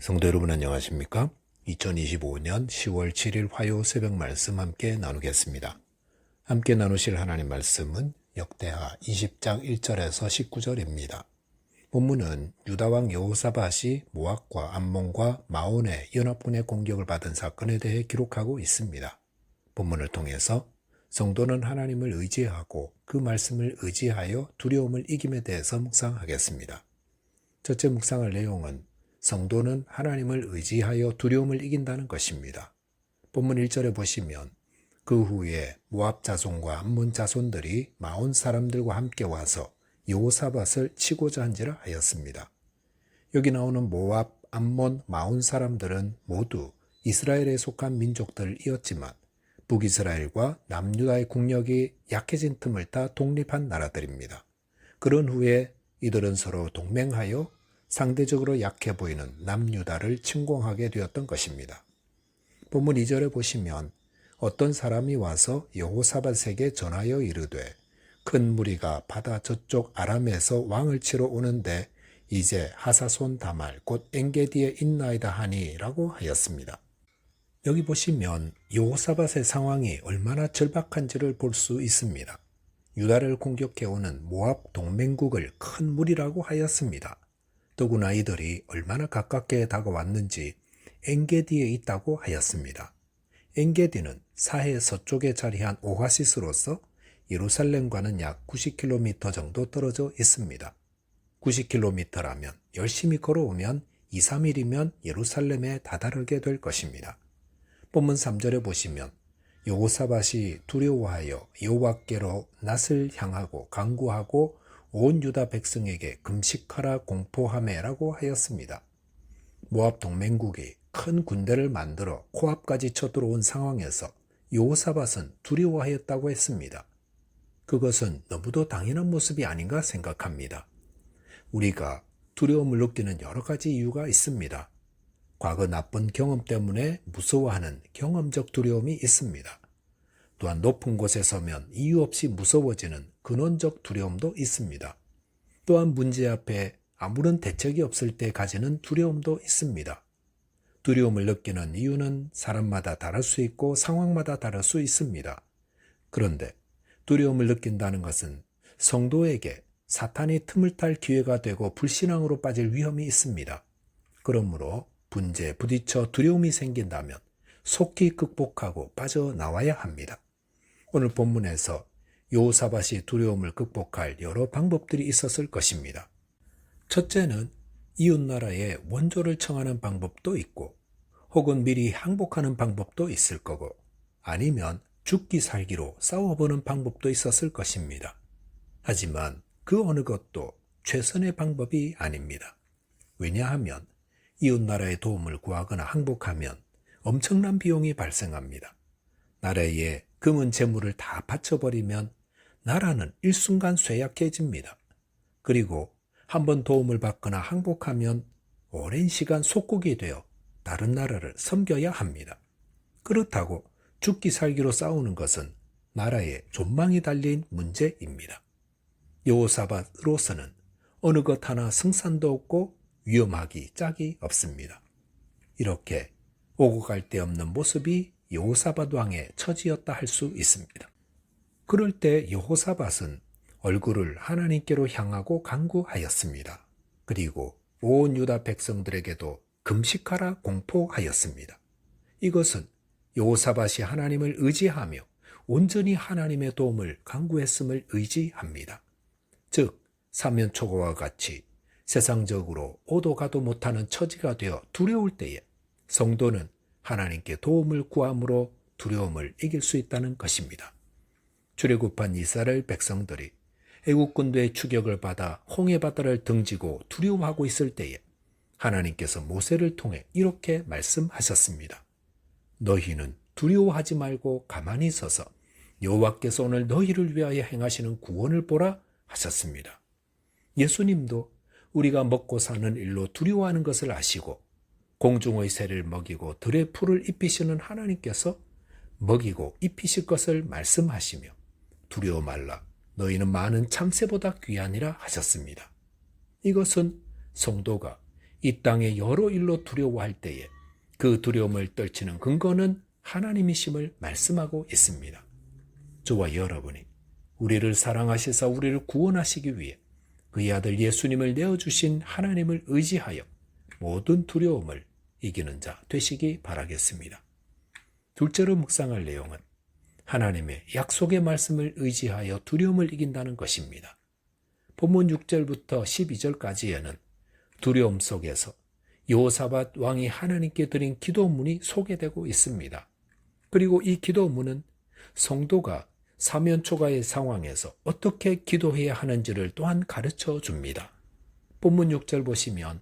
성도 여러분 안녕하십니까? 2025년 10월 7일 화요 새벽 말씀 함께 나누겠습니다. 함께 나누실 하나님 말씀은 역대하 20장 1절에서 19절입니다. 본문은 유다왕 여호사밧이 모압과 암몬과 마온의 연합군의 공격을 받은 사건에 대해 기록하고 있습니다. 본문을 통해서 성도는 하나님을 의지하고 그 말씀을 의지하여 두려움을 이김에 대해서 묵상하겠습니다. 첫째 묵상할 내용은 성도는 하나님을 의지하여 두려움을 이긴다는 것입니다. 본문 1절에 보시면 그 후에 모압 자손과 암몬 자손들이 마온 사람들과 함께 와서 여호사밧을 치고자 한지라 하였습니다. 여기 나오는 모압, 암몬, 마온 사람들은 모두 이스라엘에 속한 민족들이었지만 북이스라엘과 남유다의 국력이 약해진 틈을 타 독립한 나라들입니다. 그런 후에 이들은 서로 동맹하여 상대적으로 약해 보이는 남유다를 침공하게 되었던 것입니다. 본문 2절에 보시면 어떤 사람이 와서 여호사밧에게 전하여 이르되 큰 무리가 바다 저쪽 아람에서 왕을 치러 오는데 이제 하사손 다말 곧 엔게디에 있나이다 하니 라고 하였습니다. 여기 보시면 여호사밧의 상황이 얼마나 절박한지를 볼 수 있습니다. 유다를 공격해오는 모압 동맹국을 큰 무리라고 하였습니다. 더구나 이들이 얼마나 가깝게 다가왔는지 엔게디에 있다고 하였습니다. 엔게디는 사해 서쪽에 자리한 오아시스로서 예루살렘과는 약 90km 정도 떨어져 있습니다. 90km라면 열심히 걸어오면 2, 3일이면 예루살렘에 다다르게 될 것입니다. 본문 3절에 보시면 여호사밧이 두려워하여 여호와께로 낯을 향하고 간구하고 온 유다 백성에게 금식하라 공포하매라고 하였습니다. 모압 동맹국이 큰 군대를 만들어 코앞까지 쳐들어온 상황에서 여호사밧은 두려워하였다고 했습니다. 그것은 너무도 당연한 모습이 아닌가 생각합니다. 우리가 두려움을 느끼는 여러 가지 이유가 있습니다. 과거 나쁜 경험 때문에 무서워하는 경험적 두려움이 있습니다. 또한 높은 곳에 서면 이유 없이 무서워지는 근원적 두려움도 있습니다. 또한 문제 앞에 아무런 대책이 없을 때 가지는 두려움도 있습니다. 두려움을 느끼는 이유는 사람마다 다를 수 있고 상황마다 다를 수 있습니다. 그런데 두려움을 느낀다는 것은 성도에게 사탄이 틈을 탈 기회가 되고 불신앙으로 빠질 위험이 있습니다. 그러므로 분재에 부딪혀 두려움이 생긴다면 속히 극복하고 빠져나와야 합니다. 오늘 본문에서 여호사밧이 두려움을 극복할 여러 방법들이 있었을 것입니다. 첫째는 이웃나라에 원조를 청하는 방법도 있고 혹은 미리 항복하는 방법도 있을 거고 아니면 죽기 살기로 싸워보는 방법도 있었을 것입니다. 하지만 그 어느 것도 최선의 방법이 아닙니다. 왜냐하면 이웃나라의 도움을 구하거나 항복하면 엄청난 비용이 발생합니다. 나라에 금은 재물을 다 바쳐버리면 나라는 일순간 쇠약해집니다. 그리고 한번 도움을 받거나 항복하면 오랜 시간 속국이 되어 다른 나라를 섬겨야 합니다. 그렇다고 죽기 살기로 싸우는 것은 나라에 존망이 달린 문제입니다. 여호사밧으로서는 어느 것 하나 승산도 없고 위험하기 짝이 없습니다. 이렇게 오고 갈 데 없는 모습이 여호사밧 왕의 처지였다 할 수 있습니다. 그럴 때 여호사밧은 얼굴을 하나님께로 향하고 간구하였습니다. 그리고 온 유다 백성들에게도 금식하라 공포하였습니다. 이것은 여호사밧이 하나님을 의지하며 온전히 하나님의 도움을 간구했음을 의지합니다. 즉 사면초가와 같이 세상적으로 오도 가도 못하는 처지가 되어 두려울 때에 성도는 하나님께 도움을 구함으로 두려움을 이길 수 있다는 것입니다. 출애굽한 이스라엘 백성들이 애국 군대의 추격을 받아 홍해바다를 등지고 두려워하고 있을 때에 하나님께서 모세를 통해 이렇게 말씀하셨습니다. 너희는 두려워하지 말고 가만히 서서 여호와께서 오늘 너희를 위하여 행하시는 구원을 보라 하셨습니다. 예수님도 우리가 먹고 사는 일로 두려워하는 것을 아시고 공중의 새를 먹이고 들의 풀을 입히시는 하나님께서 먹이고 입히실 것을 말씀하시며 두려워 말라 너희는 많은 참새보다 귀하니라 하셨습니다. 이것은 성도가 이 땅의 여러 일로 두려워할 때에 그 두려움을 떨치는 근거는 하나님이심을 말씀하고 있습니다. 저와 여러분이 우리를 사랑하시사 우리를 구원하시기 위해 그의 아들 예수님을 내어주신 하나님을 의지하여 모든 두려움을 이기는 자 되시기 바라겠습니다. 둘째로 묵상할 내용은 하나님의 약속의 말씀을 의지하여 두려움을 이긴다는 것입니다. 본문 6절부터 12절까지에는 두려움 속에서 여호사밧 왕이 하나님께 드린 기도문이 소개되고 있습니다. 그리고 이 기도문은 성도가 사면초가의 상황에서 어떻게 기도해야 하는지를 또한 가르쳐 줍니다. 본문 6절 보시면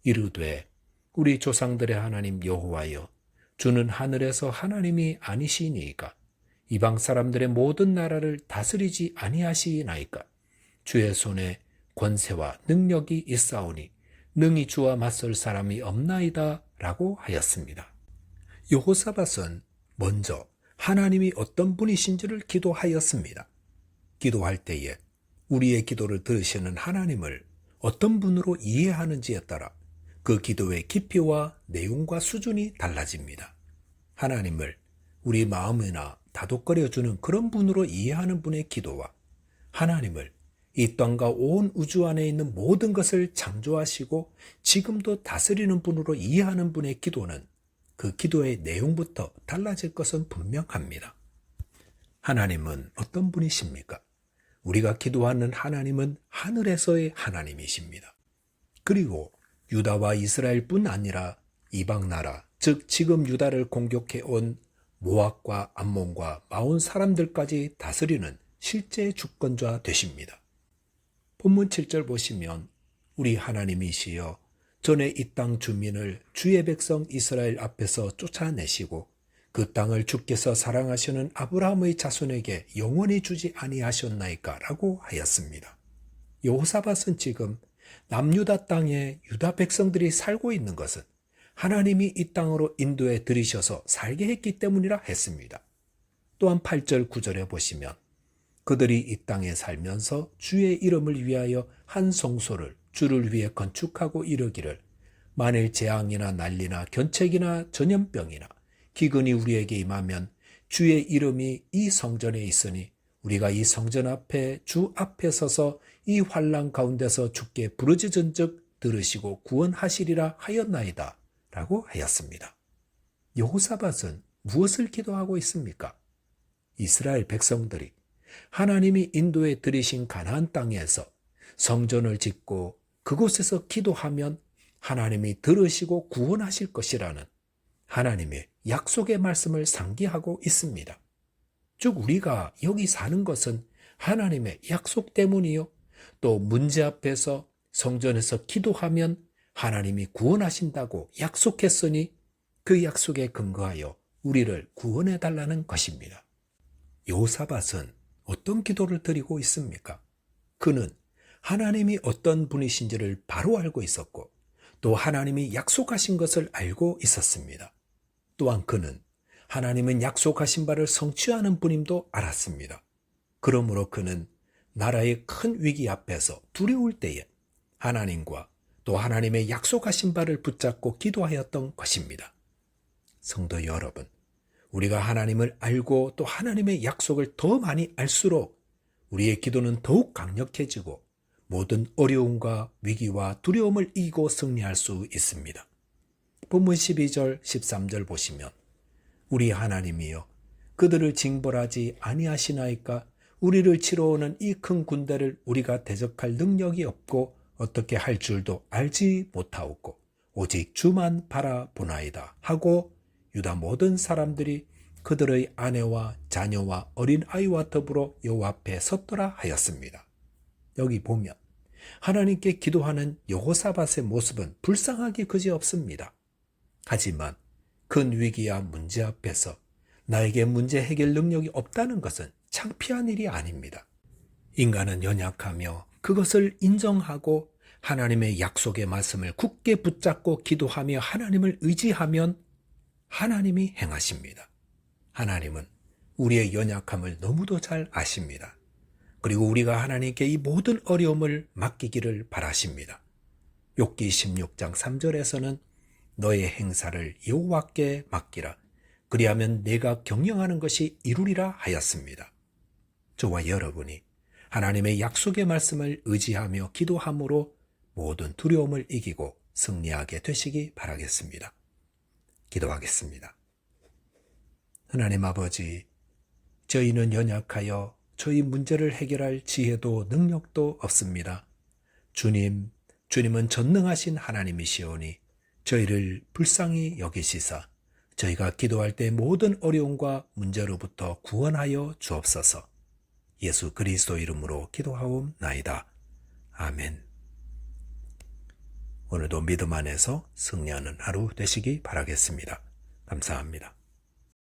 이르되 우리 조상들의 하나님 여호와여 주는 하늘에서 하나님이 아니시니이까 이방 사람들의 모든 나라를 다스리지 아니하시나이까 주의 손에 권세와 능력이 있사오니 능히 주와 맞설 사람이 없나이다 라고 하였습니다. 여호사밧은 먼저 하나님이 어떤 분이신지를 기도하였습니다. 기도할 때에 우리의 기도를 들으시는 하나님을 어떤 분으로 이해하는지에 따라 그 기도의 깊이와 내용과 수준이 달라집니다. 하나님을 우리 마음이나 다독거려주는 그런 분으로 이해하는 분의 기도와 하나님을 이 땅과 온 우주 안에 있는 모든 것을 창조하시고 지금도 다스리는 분으로 이해하는 분의 기도는 그 기도의 내용부터 달라질 것은 분명합니다. 하나님은 어떤 분이십니까? 우리가 기도하는 하나님은 하늘에서의 하나님이십니다. 그리고 유다와 이스라엘뿐 아니라 이방 나라, 즉 지금 유다를 공격해 온 모압과 암몬과 마온 사람들까지 다스리는 실제 주권자 되십니다. 본문 7절 보시면 우리 하나님이시여 전에 이 땅 주민을 주의 백성 이스라엘 앞에서 쫓아내시고 그 땅을 주께서 사랑하시는 아브라함의 자손에게 영원히 주지 아니하셨나이까 라고 하였습니다. 여호사밧은 지금 남유다 땅에 유다 백성들이 살고 있는 것은 하나님이 이 땅으로 인도해 들이셔서 살게 했기 때문이라 했습니다. 또한 8절 9절에 보시면 그들이 이 땅에 살면서 주의 이름을 위하여 한 성소를 주를 위해 건축하고 이르기를 만일 재앙이나 난리나 견책이나 전염병이나 기근이 우리에게 임하면 주의 이름이 이 성전에 있으니 우리가 이 성전 앞에 주 앞에 서서 이 환난 가운데서 주께 부르짖은즉 들으시고 구원하시리라 하였나이다 라고 하였습니다. 여호사밧은 무엇을 기도하고 있습니까? 이스라엘 백성들이 하나님이 인도에 들이신 가나안 땅에서 성전을 짓고 그곳에서 기도하면 하나님이 들으시고 구원하실 것이라는 하나님의 약속의 말씀을 상기하고 있습니다. 즉 우리가 여기 사는 것은 하나님의 약속 때문이요. 또 문제 앞에서 성전에서 기도하면 하나님이 구원하신다고 약속했으니 그 약속에 근거하여 우리를 구원해 달라는 것입니다. 여호사밧은 어떤 기도를 드리고 있습니까? 그는 하나님이 어떤 분이신지를 바로 알고 있었고 또 하나님이 약속하신 것을 알고 있었습니다. 또한 그는 하나님은 약속하신 바를 성취하는 분임도 알았습니다. 그러므로 그는 나라의 큰 위기 앞에서 두려울 때에 하나님과 또 하나님의 약속하신 바를 붙잡고 기도하였던 것입니다. 성도 여러분, 우리가 하나님을 알고 또 하나님의 약속을 더 많이 알수록 우리의 기도는 더욱 강력해지고 모든 어려움과 위기와 두려움을 이기고 승리할 수 있습니다. 본문 12절 13절 보시면 우리 하나님이여 그들을 징벌하지 아니하시나이까 우리를 치러 오는 이 큰 군대를 우리가 대적할 능력이 없고 어떻게 할 줄도 알지 못하옵고 오직 주만 바라보나이다 하고 유다 모든 사람들이 그들의 아내와 자녀와 어린 아이와 더불어 여호와 앞에 섰더라 하였습니다. 여기 보면 하나님께 기도하는 여호사밧의 모습은 불쌍하기 그지없습니다. 하지만 큰 위기와 문제 앞에서 나에게 문제 해결 능력이 없다는 것은 창피한 일이 아닙니다. 인간은 연약하며 그것을 인정하고 하나님의 약속의 말씀을 굳게 붙잡고 기도하며 하나님을 의지하면 하나님이 행하십니다. 하나님은 우리의 연약함을 너무도 잘 아십니다. 그리고 우리가 하나님께 이 모든 어려움을 맡기기를 바라십니다. 욥기 16장 3절에서는 너의 행사를 여호와께 맡기라. 그리하면 내가 경영하는 것이 이루리라 하였습니다. 저와 여러분이 하나님의 약속의 말씀을 의지하며 기도함으로 모든 두려움을 이기고 승리하게 되시기 바라겠습니다. 기도하겠습니다. 하나님 아버지, 저희는 연약하여 저희 문제를 해결할 지혜도 능력도 없습니다. 주님은 전능하신 하나님이시오니 저희를 불쌍히 여기시사 저희가 기도할 때 모든 어려움과 문제로부터 구원하여 주옵소서. 예수 그리스도 이름으로 기도하옵나이다. 아멘. 오늘도 믿음 안에서 승리하는 하루 되시기 바라겠습니다. 감사합니다.